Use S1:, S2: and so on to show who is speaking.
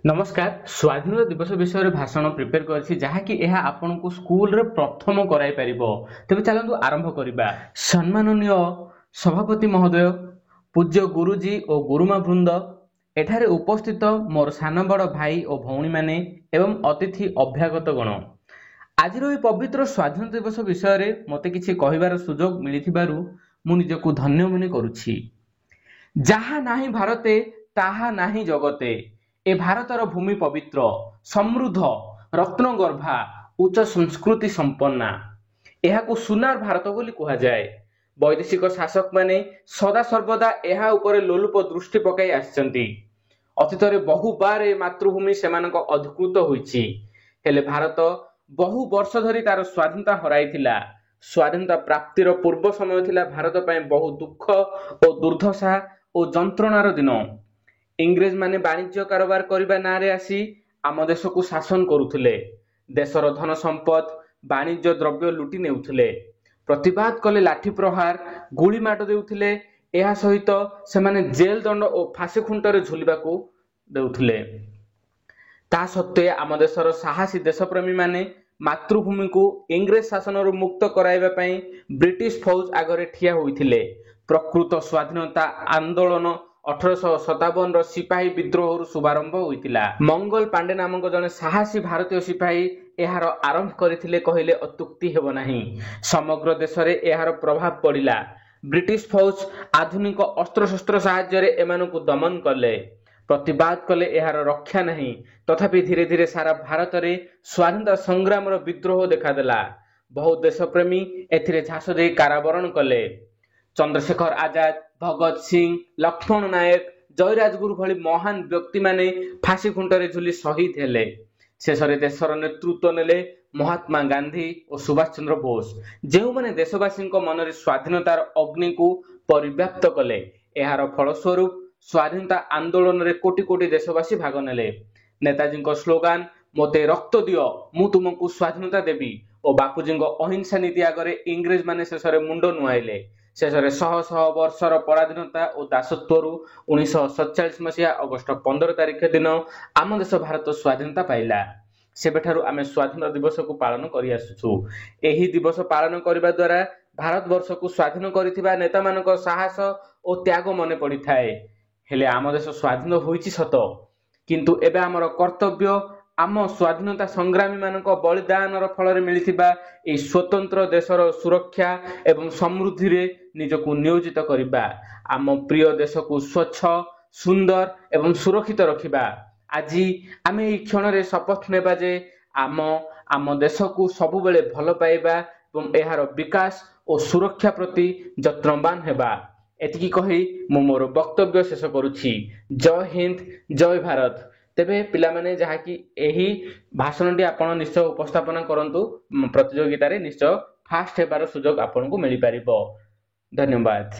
S1: नमस्कार। स्वाधीनता दिवस विषय भाषण प्रिपेयर करछि जहाँकि यह आपनको स्कूल रे प्रथम कराई परिबो। तेबे चलंतु आरंभ करिबा। सम्माननीय सभापति महोदय, पूज्य गुरुजी और गुरुमा वृंद, एठारे उपस्थित मोर सान बड़ भाई और भौणी माने एवं अतिथि अभ्यागत गण, आज पवित्र स्वाधीनता दिवस विषय रे मते किछि कहिबार सुजोग मिलिथिबारु मु निजकु धन्य मने करूछि। जहा नाही भारते ताहा नाही जगते, ए भारतर भूमि पवित्र, समृद्ध, रत्नगर्भा, उच्च संस्कृति संपन्ना। एहाकु सुनार भारत बोली कहा जाए। वैदेशिक शासक माने सदा सर्वदा एहा उपरे लोलुप दृष्टि पकाई आछंती। अतीतरे बहु बार ए मातृभूमि सेमानक अधिकृत होईछि, हेले भारत बहु वर्ष धरी तार स्वाधीनता हराइथिला। स्वाधीनता प्राप्तिर पूर्व समय थिला भारत पय बहु दुख और दुर्दशा और जंत्रणार दिन। इंग्रेज माने वाणिज्य कारोबार करिबा नारे आसी आम देश को शासन करुथिले। देशर धन संपद वाणिज्य द्रव्य लुटि नेउथिले। प्रतिवाद कले लाठी प्रहार, गुली माड देउथिले। एहा सहित सेमाने जेल दंड और फांसी खुंटरे झुलिबाकू देउथिले। ता सत्वे आम देशर साहसी देशप्रेमी माने मातृभूमि को इंग्रेज शासन मुक्त कराइबा पई ब्रिटिश फौज आगरे ठिया होइथिले। प्रकृत स्वाधीनता आंदोलन 1857 सिपाही विद्रोह शुभारंभ होइतिला। मंगल पांडे नामक जने साहसी भारतीय सिपाही एहार आरंभ करथिले कहिले अत्युक्ति हेबो नाही। समग्र देश रे एहार प्रभाव पड़िला। ब्रिटिश फौज आधुनिक अस्त्र शस्त्र सहाय्य रे एमानकु दमन कले। प्रतिवाद कले एहार रक्षा नहीं। तथापि धीरे धीरे सारा भारत रे स्वाधीनता संग्राम रो विद्रोह देखादेला। बहु देशप्रेमी एथिरे झांस दे कारावरण कले। चंद्रशेखर आजाद, भगत सिंह, लक्ष्मण नायक, जयराजगुरु भली महान व्यक्ति माने फांसी खुंटरे झुली शहीद हेले। शेषरे देशर नेतृत्व नेले महात्मा गांधी और सुभाष चंद्र बोस, जेउ माने देशवासी मनरे स्वाधीनतार अग्नि को परिव्याप्त कले। एहार फलस्वरूप स्वाधीनता आंदोलन रे कोटि कोटि देशवासी भाग नेले। नेताजी स्लोगान मोते रक्त दियो मु तुमको स्वाधीनता देवी और बापूजी अहिंसा नीति आगरे इंग्रेज माने शेषरे मुंड नुआइले। शेषरे शह शह वर्षर पराधीनता और दासत्वरु 1947 मसीहा अगस्ट 15 तारिख दिन आम देश भारत स्वाधीनता पाइला। सेबेठारु आमे स्वाधीनता दिवस को पालन करि आसुछु। एही दिवस पालन करिबा द्वारा भारत वर्ष को स्वाधीन करिथिबा नेता मानक साहस और त्याग मने पड़ी थाए। हेले आम देश स्वाधीन होईछि सत, किंतु एबे आमर कर्तव्य आम स्वाधीनता संग्रामी मानक बलिदानर फल मिलिथिबा ए स्वतंत्र देशर सुरक्षा एवं समृद्धि रे निजको नियोजित करिबा। आम प्रिय देश को स्वच्छ, सुंदर एवं सुरक्षित रखिबा। आज आमे ए क्षण रे शपथ नेबा जे आम देश को सबु बेले भल पाइबा एवं एहार विकास और सुरक्षा प्रति यत्नवान हेबा। एतिकी कही मु मोर वक्तव्य शेष करुछि। जय हिंद, जय भारत। तेबे पिला माने जहा कि एही भाषणटी आपण निश्चय उपस्थापन करंतु। प्रतियोगिता रे निश्चय फास्ट हेबार सुजोग आपनको मिलि पारिबो। धन्यवाद।